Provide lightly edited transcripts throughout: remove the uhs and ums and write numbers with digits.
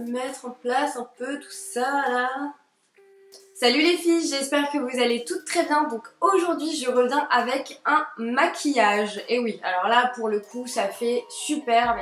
mettre en place un peu tout ça là. Salut les filles, j'espère que vous allez toutes très bien. Donc aujourd'hui je reviens avec un maquillage. Et oui, alors là pour le coup ça fait super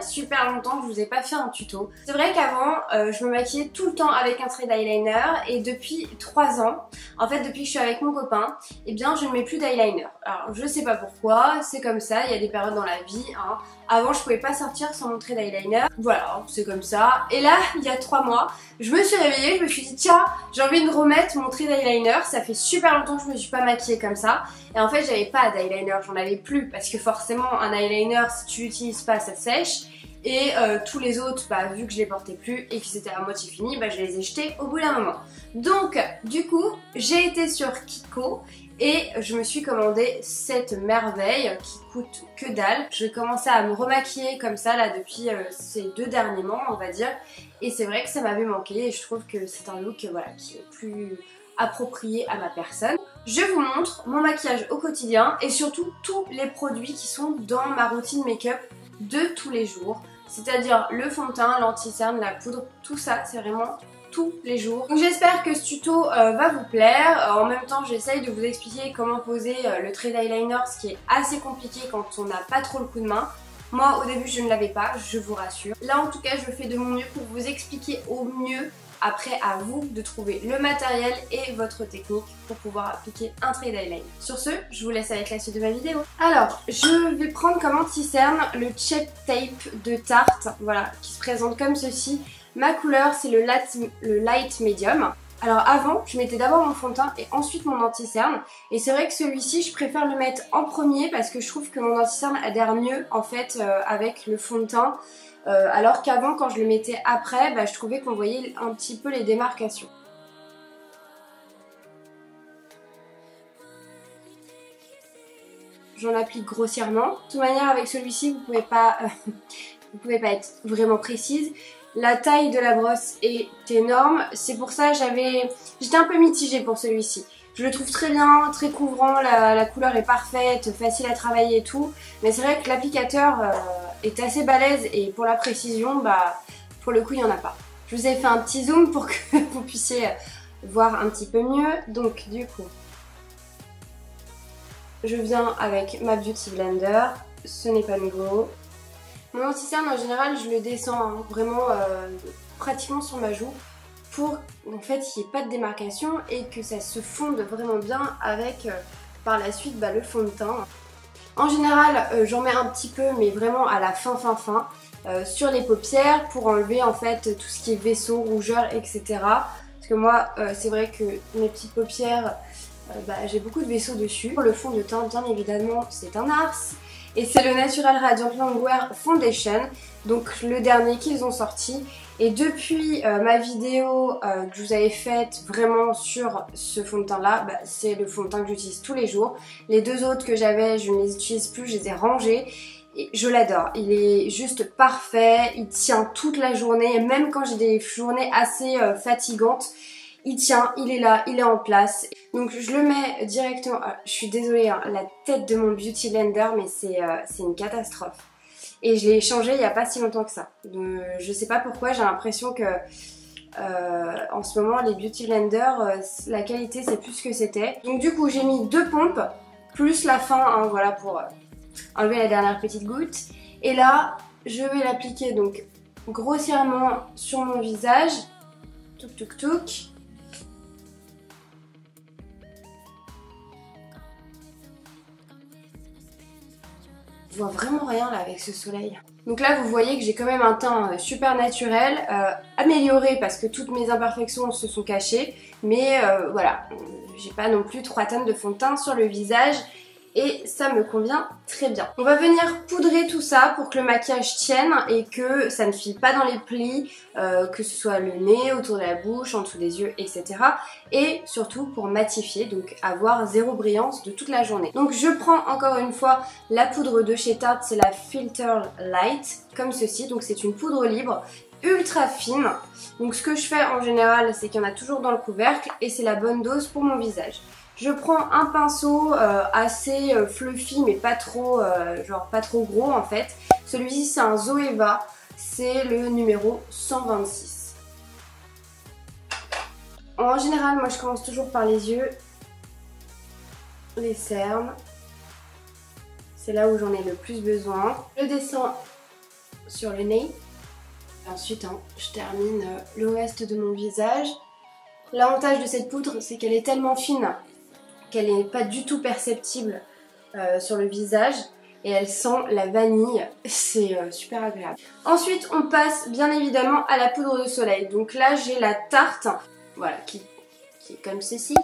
longtemps que je vous ai pas fait un tuto. C'est vrai qu'avant je me maquillais tout le temps avec un trait d'eyeliner et depuis 3 ans, en fait depuis que je suis avec mon copain, eh bien je ne mets plus d'eyeliner. Alors je sais pas pourquoi, c'est comme ça, il y a des périodes dans la vie hein. Avant je pouvais pas sortir sans mon trait d'eyeliner, voilà c'est comme ça. Et là il y a 3 mois, je me suis réveillée, je me suis dit tiens j'ai envie de remettre mon trait d'eyeliner, ça fait super longtemps que je me suis pas maquillée comme ça. Et en fait j'avais pas d'eyeliner, j'en avais plus parce que forcément un eyeliner si tu l'utilises pas ça sèche. Et tous les autres, bah, vu que je les portais plus et qu'ils étaient à moitié finis, bah, je les ai jetés au bout d'un moment. Donc du coup j'ai été sur Kiko et je me suis commandé cette merveille qui coûte que dalle. Je commençais à me remaquiller comme ça là depuis ces 2 derniers mois on va dire. Et c'est vrai que ça m'avait manqué et je trouve que c'est un look voilà, qui est plus approprié à ma personne. Je vous montre mon maquillage au quotidien et surtout tous les produits qui sont dans ma routine make-up de tous les jours. C'est-à-dire le fond de teint, l'anti-cerne, la poudre, tout ça c'est vraiment tous les jours. Donc j'espère que ce tuto va vous plaire. En même temps j'essaye de vous expliquer comment poser le trait d'eyeliner, ce qui est assez compliqué quand on n'a pas trop le coup de main. Moi au début je ne l'avais pas, je vous rassure. Là en tout cas je fais de mon mieux pour vous expliquer au mieux. Après à vous de trouver le matériel et votre technique pour pouvoir appliquer un trait d'eyeliner. Sur ce, je vous laisse avec la suite de ma vidéo. Alors, je vais prendre comme anti-cerne le Check Tape de Tarte, voilà, qui se présente comme ceci. Ma couleur c'est le Light Medium. Alors avant, je mettais d'abord mon fond de teint et ensuite mon anti-cerne. Et c'est vrai que celui-ci, je préfère le mettre en premier parce que je trouve que mon anti-cerne adhère mieux en fait avec le fond de teint. Alors qu'avant, quand je le mettais après, bah, je trouvais qu'on voyait un petit peu les démarcations. J'en applique grossièrement. De toute manière, avec celui-ci, vous pouvez pas être vraiment précise. La taille de la brosse est énorme, c'est pour ça j'étais un peu mitigée pour celui-ci. Je le trouve très bien, très couvrant, la couleur est parfaite, facile à travailler et tout. Mais c'est vrai que l'applicateur est assez balèze et pour la précision, bah pour le coup il n'y en a pas. Je vous ai fait un petit zoom pour que vous puissiez voir un petit peu mieux. Donc du coup, je viens avec ma Beauty Blender, ce n'est pas nouveau. Mon anti-cerne en général je le descends hein, vraiment pratiquement sur ma joue pour en fait qu'il n'y ait pas de démarcation et que ça se fonde vraiment bien avec par la suite bah, le fond de teint. En général j'en mets un petit peu mais vraiment à la fin sur les paupières pour enlever en fait tout ce qui est vaisseau, rougeur etc. Parce que moi c'est vrai que mes petites paupières bah, j'ai beaucoup de vaisseaux dessus. Le fond de teint bien évidemment c'est un Nars. Et c'est le Natural Radiant Longwear Foundation, donc le dernier qu'ils ont sorti. Et depuis ma vidéo que je vous avais faite vraiment sur ce fond de teint là, bah, c'est le fond de teint que j'utilise tous les jours. Les 2 autres que j'avais, je ne les utilise plus, je les ai rangés. Et je l'adore, il est juste parfait, il tient toute la journée, même quand j'ai des journées assez fatigantes. Il tient, il est là, il est en place. Donc je le mets directement, je suis désolée, hein, la tête de mon Beauty Blender, mais c'est une catastrophe. Et je l'ai changé il n'y a pas si longtemps que ça. Donc, je sais pas pourquoi, j'ai l'impression que en ce moment les Beauty Blender, la qualité c'est plus ce que c'était. Donc du coup j'ai mis 2 pompes, plus la fin, hein, voilà pour enlever la dernière petite goutte. Et là, je vais l'appliquer donc grossièrement sur mon visage. Touk touk touk. Je vois vraiment rien là avec ce soleil. Donc là vous voyez que j'ai quand même un teint super naturel, amélioré parce que toutes mes imperfections se sont cachées. Mais voilà, j'ai pas non plus 3 tonnes de fond de teint sur le visage. Et ça me convient très bien. On va venir poudrer tout ça pour que le maquillage tienne et que ça ne file pas dans les plis, que ce soit le nez, autour de la bouche, en dessous des yeux, etc. Et surtout pour matifier, donc avoir zéro brillance de toute la journée. Donc je prends encore une fois la poudre de chez Tarte, c'est la Filter Light, comme ceci. Donc c'est une poudre libre, ultra fine. Donc ce que je fais en général, c'est qu'il y en a toujours dans le couvercle et c'est la bonne dose pour mon visage. Je prends un pinceau assez fluffy mais pas trop, genre pas trop gros en fait. Celui-ci c'est un Zoeva, c'est le numéro 126. En général, moi je commence toujours par les yeux, les cernes. C'est là où j'en ai le plus besoin. Je descends sur le nez. Et ensuite, je termine le reste de mon visage. L'avantage de cette poudre, c'est qu'elle est tellement fine qu'elle n'est pas du tout perceptible sur le visage. Et elle sent la vanille, c'est super agréable. Ensuite, on passe bien évidemment à la poudre de soleil. Donc là, j'ai la Tarte, voilà, qui est comme ceci.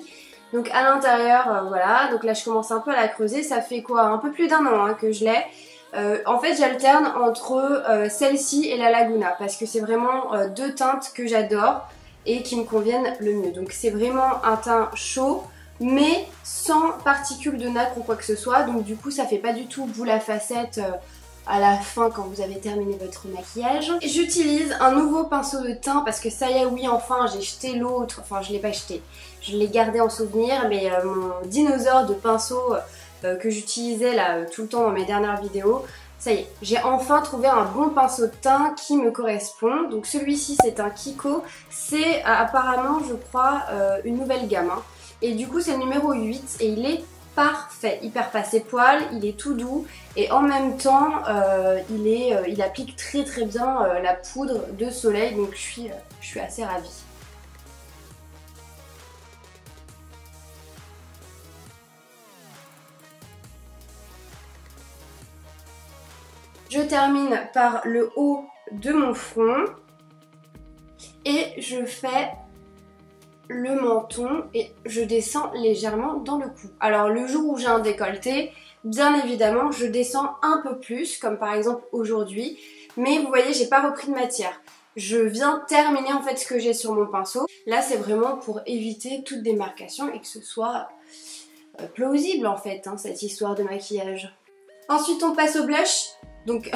Donc à l'intérieur, voilà, donc là je commence un peu à la creuser. Ça fait quoi, un peu plus d'un an que je l'ai. En fait, j'alterne entre celle-ci et la Laguna parce que c'est vraiment deux teintes que j'adore et qui me conviennent le mieux. Donc c'est vraiment un teint chaud, mais sans particules de nacre ou quoi que ce soit. Donc du coup, ça fait pas du tout boule à facettes à la fin quand vous avez terminé votre maquillage. J'utilise un nouveau pinceau de teint parce que ça y est, oui, enfin, j'ai jeté l'autre. Enfin, je l'ai pas jeté. Je l'ai gardé en souvenir, mais mon dinosaure de pinceau que j'utilisais là tout le temps dans mes dernières vidéos, ça y est, j'ai enfin trouvé un bon pinceau de teint qui me correspond. Donc celui-ci, c'est un Kiko. C'est apparemment, je crois, une nouvelle gamme. Et du coup, c'est le numéro 8 et il est parfait. Il perd pas ses poils, il est tout doux et en même temps, il applique très très bien la poudre de soleil. Donc je suis assez ravie. Je termine par le haut de mon front et je fais le menton et je descends légèrement dans le cou. Alors le jour où j'ai un décolleté, bien évidemment je descends un peu plus, comme par exemple aujourd'hui, mais vous voyez, j'ai pas repris de matière. Je viens terminer en fait ce que j'ai sur mon pinceau. Là c'est vraiment pour éviter toute démarcation et que ce soit plausible en fait, cette histoire de maquillage. Ensuite on passe au blush. Donc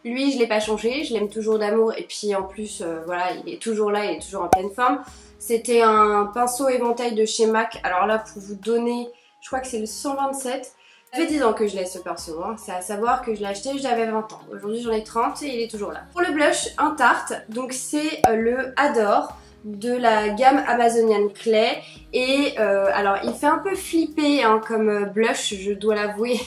lui je l'ai pas changé, je l'aime toujours d'amour et puis en plus voilà, il est toujours là, il est toujours en pleine forme. C'était un pinceau éventail de chez MAC. Alors là, pour vous donner, je crois que c'est le 127. Ça fait 10 ans que je l'ai ce pinceau. C'est à savoir que je l'ai acheté, j'avais 20 ans. Aujourd'hui, j'en ai 30 et il est toujours là. Pour le blush, un Tarte. Donc c'est le Adore de la gamme Amazonian Clay. Et alors, il fait un peu flipper comme blush, je dois l'avouer,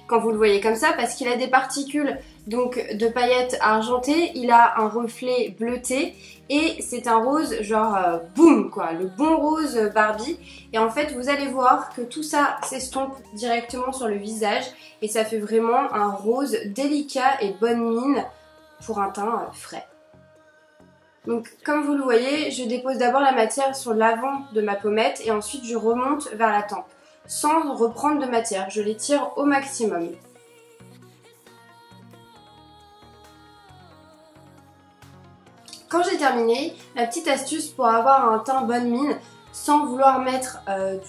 quand vous le voyez comme ça, parce qu'il a des particules donc de paillettes argentées, il a un reflet bleuté et c'est un rose genre boum quoi, le bon rose Barbie. Et en fait vous allez voir que tout ça s'estompe directement sur le visage et ça fait vraiment un rose délicat et bonne mine pour un teint frais. Donc comme vous le voyez, je dépose d'abord la matière sur l'avant de ma pommette et ensuite je remonte vers la tempe sans reprendre de matière, je l'étire au maximum. Quand j'ai terminé, ma petite astuce pour avoir un teint bonne mine sans vouloir mettre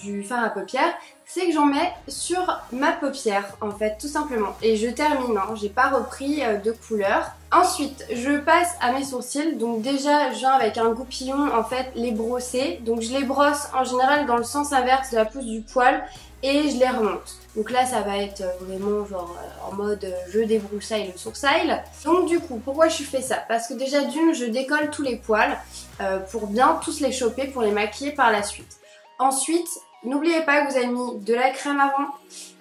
du fard à paupières, c'est que j'en mets sur ma paupière en fait, tout simplement. Et je termine, j'ai pas repris de couleur. Ensuite, je passe à mes sourcils. Donc déjà, je viens avec un goupillon en fait les brosser. Donc je les brosse en général dans le sens inverse de la pousse du poil et je les remonte. Donc là, ça va être vraiment genre en mode je débroussaille le sourcil. Donc du coup, pourquoi je fais ça? Parce que déjà d'une, je décolle tous les poils pour bien tous les choper, pour les maquiller par la suite. Ensuite, n'oubliez pas que vous avez mis de la crème avant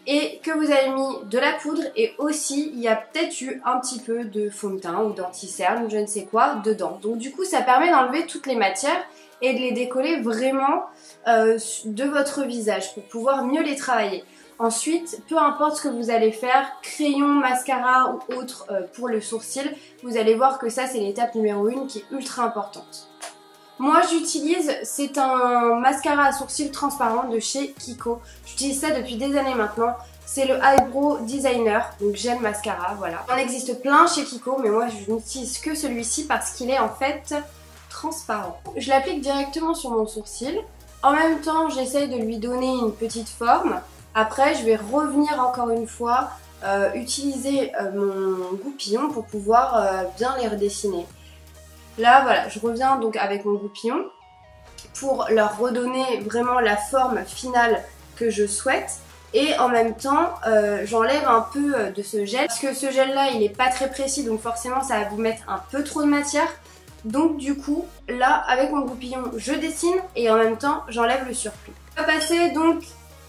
et que vous avez mis de la poudre et aussi il y a peut-être eu un petit peu de fond de teint ou d'anti-cerne ou je ne sais quoi dedans. Donc du coup ça permet d'enlever toutes les matières et de les décoller vraiment de votre visage pour pouvoir mieux les travailler. Ensuite, peu importe ce que vous allez faire, crayon, mascara ou autre pour le sourcil, vous allez voir que ça c'est l'étape numéro 1 qui est ultra importante. Moi j'utilise, c'est un mascara à sourcils transparent de chez Kiko. J'utilise ça depuis des années maintenant. C'est le Eyebrow Designer, donc gel mascara, voilà. Il en existe plein chez Kiko, mais moi je n'utilise que celui-ci parce qu'il est en fait transparent. Je l'applique directement sur mon sourcil. En même temps, j'essaye de lui donner une petite forme. Après, je vais revenir encore une fois utiliser mon goupillon pour pouvoir bien les redessiner. Là, voilà, je reviens donc avec mon goupillon pour leur redonner vraiment la forme finale que je souhaite. Et en même temps, j'enlève un peu de ce gel. Parce que ce gel-là, il n'est pas très précis, donc forcément, ça va vous mettre un peu trop de matière. Donc du coup, là, avec mon goupillon, je dessine et en même temps, j'enlève le surplus. On va passer donc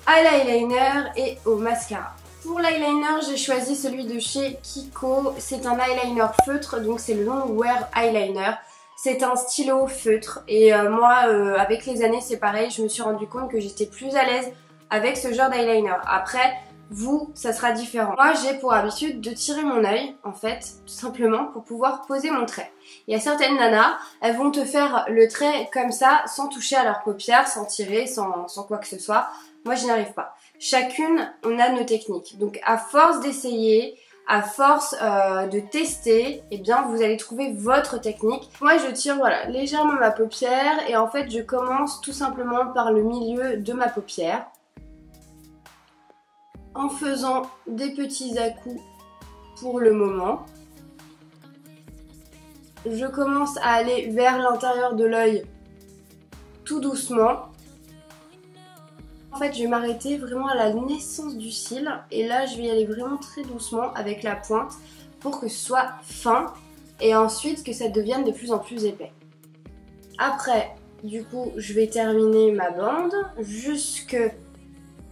à l'eyeliner et au mascara. Pour l'eyeliner, j'ai choisi celui de chez Kiko. C'est un eyeliner feutre, donc c'est le Long Wear Eyeliner. C'est un stylo feutre et moi, avec les années, c'est pareil. Je me suis rendu compte que j'étais plus à l'aise avec ce genre d'eyeliner. Après, vous, ça sera différent. Moi, j'ai pour habitude de tirer mon œil, en fait, tout simplement, pour pouvoir poser mon trait. Il y a certaines nanas, elles vont te faire le trait comme ça, sans toucher à leurs paupières, sans tirer, sans quoi que ce soit. Moi, je n'y arrive pas. Chacune, on a nos techniques. Donc, à force d'essayer, à force de tester, eh bien, vous allez trouver votre technique. Moi, je tire, voilà, légèrement ma paupière et en fait, je commence tout simplement par le milieu de ma paupière, en faisant des petits à-coups pour le moment. Je commence à aller vers l'intérieur de l'œil tout doucement. En fait, je vais m'arrêter vraiment à la naissance du cil et là, je vais y aller vraiment très doucement avec la pointe pour que ce soit fin et ensuite que ça devienne de plus en plus épais. Après, du coup, je vais terminer ma bande jusque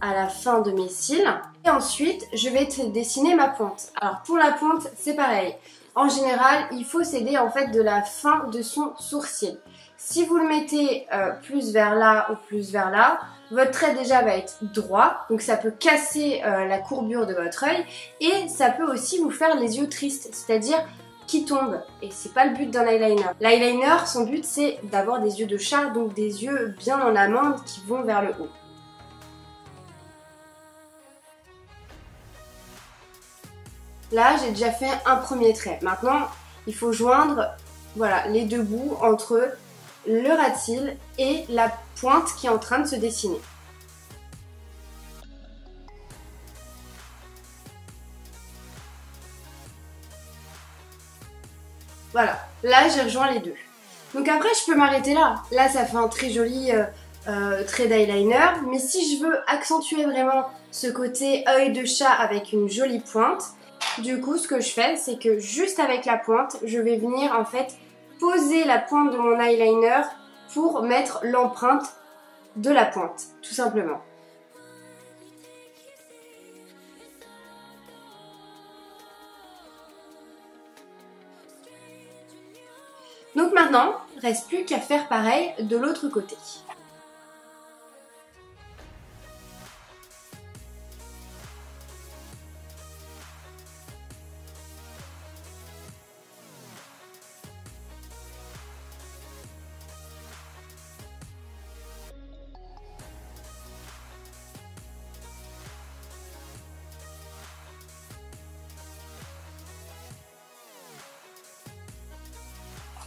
à la fin de mes cils et ensuite je vais dessiner ma pointe. Alors pour la pointe c'est pareil, en général il faut s'aider en fait de la fin de son sourcil. Si vous le mettez plus vers là ou plus vers là, votre trait déjà va être droit, donc ça peut casser la courbure de votre œil et ça peut aussi vous faire les yeux tristes, c'est-à-dire qui tombent, et c'est pas le but d'un eyeliner. L'eyeliner, son but c'est d'avoir des yeux de chat, donc des yeux bien en amande qui vont vers le haut. Là, j'ai déjà fait un premier trait. Maintenant, il faut joindre voilà, les deux bouts entre le ras de cils et la pointe qui est en train de se dessiner. Voilà, là j'ai rejoint les deux. Donc après, je peux m'arrêter là. Là, ça fait un très joli trait d'eyeliner. Mais si je veux accentuer vraiment ce côté œil de chat avec une jolie pointe, du coup, ce que je fais, c'est que juste avec la pointe, je vais venir en fait poser la pointe de mon eyeliner pour mettre l'empreinte de la pointe, tout simplement. Donc maintenant, il ne reste plus qu'à faire pareil de l'autre côté.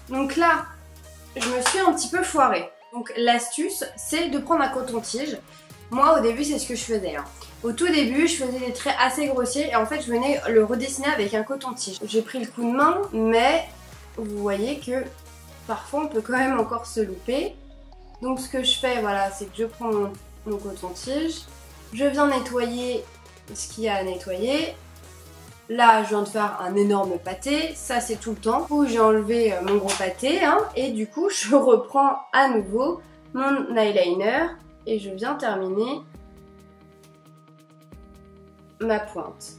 Donc là, je me suis un petit peu foirée. Donc l'astuce, c'est de prendre un coton-tige. Moi, au début, c'est ce que je faisais. Au tout début, je faisais des traits assez grossiers et en fait, je venais le redessiner avec un coton-tige. J'ai pris le coup de main, mais vous voyez que parfois, on peut quand même encore se louper. Donc ce que je fais, voilà, c'est que je prends mon coton-tige. Je viens nettoyer ce qu'il y a à nettoyer. Là, je viens de faire un énorme pâté, ça c'est tout le temps. Du coup, j'ai enlevé mon gros pâté et du coup, je reprends à nouveau mon eyeliner et je viens terminer ma pointe.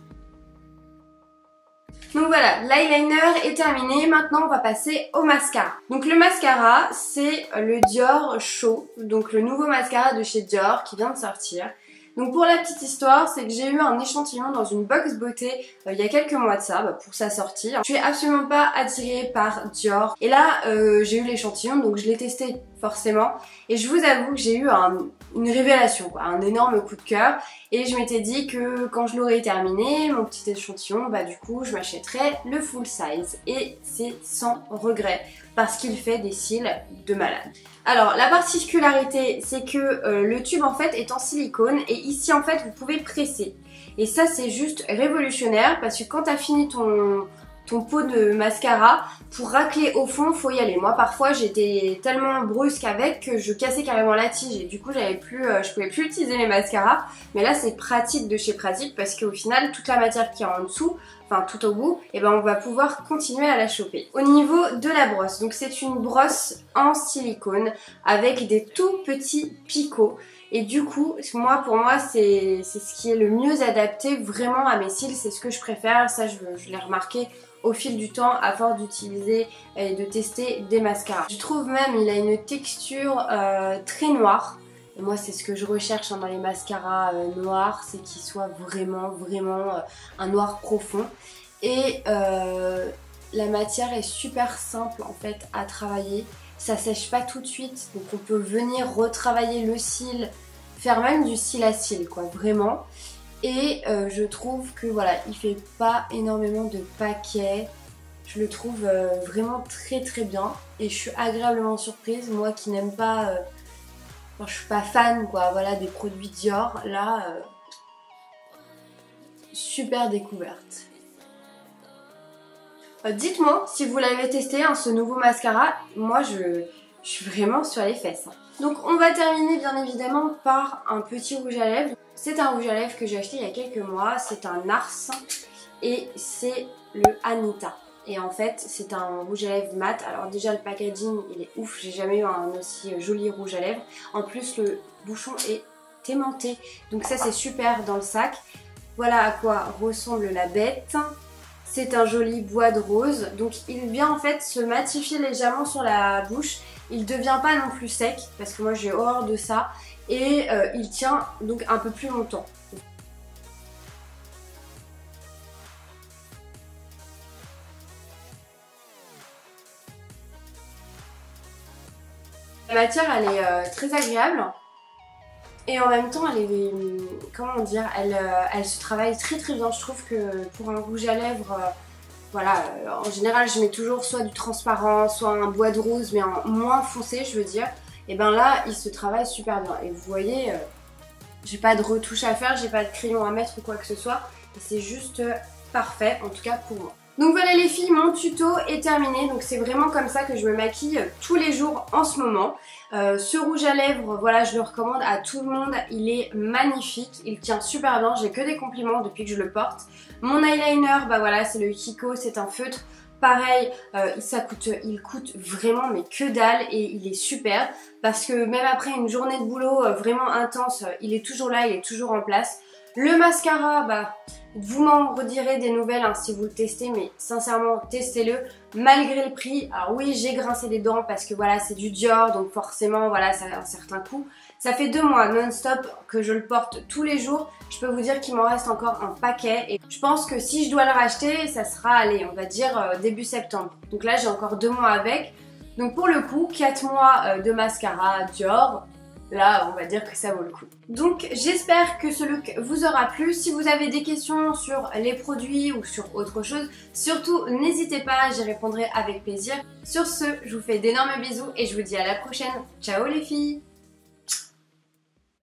Donc voilà, l'eyeliner est terminé, maintenant on va passer au mascara. Donc le mascara, c'est le Dior Show, donc le nouveau mascara de chez Dior qui vient de sortir. Donc pour la petite histoire, c'est que j'ai eu un échantillon dans une box beauté il y a quelques mois de ça, pour sa sortie. Je suis absolument pas attirée par Dior. Et là, j'ai eu l'échantillon, donc je l'ai testé forcément. Et je vous avoue que j'ai eu une révélation, quoi, un énorme coup de cœur. Et je m'étais dit que quand je l'aurais terminé, mon petit échantillon, du coup, je m'achèterais le full size. Et c'est sans regret, parce qu'il fait des cils de malade. Alors la particularité, c'est que le tube en fait est en silicone et ici en fait vous pouvez presser. Et ça c'est juste révolutionnaire parce que quand tu as fini ton pot de mascara. Pour racler au fond, faut y aller. Moi parfois j'étais tellement brusque avec que je cassais carrément la tige et du coup je pouvais plus utiliser mes mascaras. Mais là c'est pratique de chez pratique parce qu'au final toute la matière qui est en dessous, enfin tout au bout, et ben on va pouvoir continuer à la choper. Au niveau de la brosse, donc c'est une brosse en silicone avec des tout petits picots. Et du coup, pour moi, c'est ce qui est le mieux adapté vraiment à mes cils. C'est ce que je préfère. Ça, je l'ai remarqué au fil du temps à force d'utiliser et de tester des mascaras. Je trouve même il a une texture très noire. Et moi, c'est ce que je recherche dans les mascaras noirs. C'est qu'ils soient vraiment un noir profond. Et la matière est super simple en fait à travailler. Ça sèche pas tout de suite, donc on peut venir retravailler le cil, faire même du cil à cil quoi, vraiment. Et je trouve que voilà, il fait pas énormément de paquets. Je le trouve vraiment très bien et je suis agréablement surprise. Moi qui n'aime pas, enfin, je suis pas fan quoi, voilà, des produits Dior, là, super découverte. Dites-moi si vous l'avez testé, hein, ce nouveau mascara. Moi je suis vraiment sur les fesses. Donc on va terminer bien évidemment par un petit rouge à lèvres. C'est un rouge à lèvres que j'ai acheté il y a quelques mois. C'est un Nars et c'est le Anita. Et en fait c'est un rouge à lèvres mat. Alors déjà le packaging il est ouf. J'ai jamais eu un aussi joli rouge à lèvres. En plus le bouchon est aimanté. Donc ça c'est super dans le sac. Voilà à quoi ressemble la bête. C'est un joli bois de rose, donc il vient en fait se matifier légèrement sur la bouche. Il devient pas non plus sec, parce que moi j'ai horreur de ça. Et il tient donc un peu plus longtemps. La matière elle est très agréable. Et en même temps, elle est, comment dire, elle se travaille très bien. Je trouve que pour un rouge à lèvres, voilà, en général, je mets toujours soit du transparent, soit un bois de rose, mais en moins foncé, je veux dire. Et ben là, il se travaille super bien. Et vous voyez, j'ai pas de retouche à faire, j'ai pas de crayon à mettre ou quoi que ce soit. Et c'est juste parfait, en tout cas pour moi. Donc voilà les filles, mon tuto est terminé. Donc c'est vraiment comme ça que je me maquille tous les jours en ce moment. Ce rouge à lèvres, voilà, je le recommande à tout le monde. Il est magnifique, il tient super bien. J'ai que des compliments depuis que je le porte. Mon eyeliner, bah voilà, c'est le Kiko, c'est un feutre. Pareil, il coûte vraiment mais que dalle et il est super. Parce que même après une journée de boulot vraiment intense, il est toujours là, il est toujours en place. Le mascara, bah... vous m'en redirez des nouvelles hein, si vous le testez, mais sincèrement testez-le malgré le prix. Alors oui, j'ai grincé des dents parce que voilà, c'est du Dior, donc forcément voilà, ça a un certain coût. Ça fait 2 mois non-stop que je le porte tous les jours. Je peux vous dire qu'il m'en reste encore un paquet et je pense que si je dois le racheter, ça sera, allez, on va dire début septembre. Donc là, j'ai encore 2 mois avec. Donc pour le coup, 4 mois de mascara Dior. Là, on va dire que ça vaut le coup. Donc, j'espère que ce look vous aura plu. Si vous avez des questions sur les produits ou sur autre chose, surtout n'hésitez pas, j'y répondrai avec plaisir. Sur ce, je vous fais d'énormes bisous et je vous dis à la prochaine. Ciao les filles!